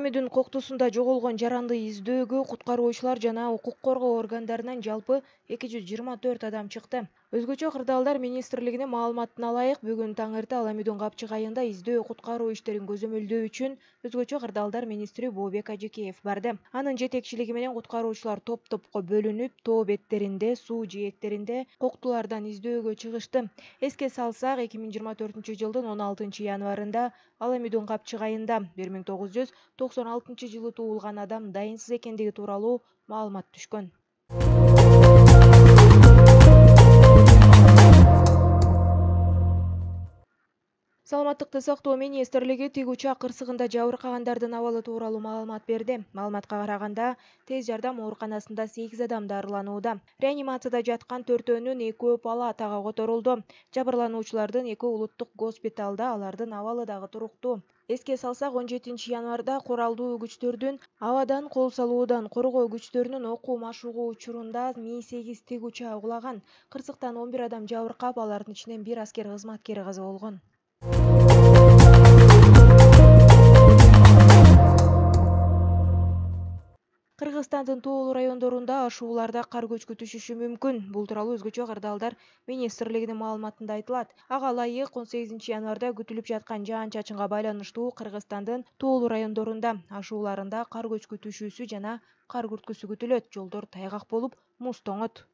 Аламүдүн коктусунда жоголгон жаранды издөөгө куткаруучулар жана укук коргоо органдарынан жалпы 224 адам чыкты. Өзгөчө кырдаалдар министрлигинин маалыматына ылайык, бүгүн таңырты Аламүдүн капчыгайында издөө куткаруу иштерин көзөмөлдөө үчүн өзгөчө кырдаалдар министри Бообек Ажекеев барды. Анын жетекчилиги менен куткаруучулар топ-топко бөлүнүп, тоо беттеринде, суу жээктеринде коктулардан издөөгө чыгышты. Эске салсак, 2024-жылдын 16-январында Аламүдүн капчыгайында 1996-жылы туулган адам дайынсыз экендиги тууралуу маалымат түшкөн. Саламаттыкты сактоо министрлиги тиг учак кырсыгында жабыркагандардын абалы тууралуу маалымат берди. Маалыматка караганда, тез жардам ооруканасында 8 адам дарыланууда. Реанимацияда жаткан 4-өөнүн 2-өө палатага которулду. Жабырлануучулардын 2 улуттук госпиталда, алардын абалы дагы туруктуу. Эске салсак, 17-январда куралдуу күчтөрдүн абадан кол салуудан коргоо күчтөрүнүн окуу-машыгуу учурунда Ми-8 тиг учагы кулаган. Кырсыктан 11 адам жабыркап, алардын ичинен 1 аскер кызматкери каза болгон. Кыргызстандын тоолуу райондорунда ашууларда кар көчкү түшүшү мүмкүн. Бул тууралуу өзгөчө кырдаалдар министрлигинин маалыматында айтылат. Ага ылайык 18-январда күтүлүп жаткан жаан-чачынга байланыштуу Кыргызстандын тоолуу райондорунда ашууларында кар көчкү түшүүсү жана кар күрткүсү күтүлөт. Жолдор тайгак болуп, муз тоңот.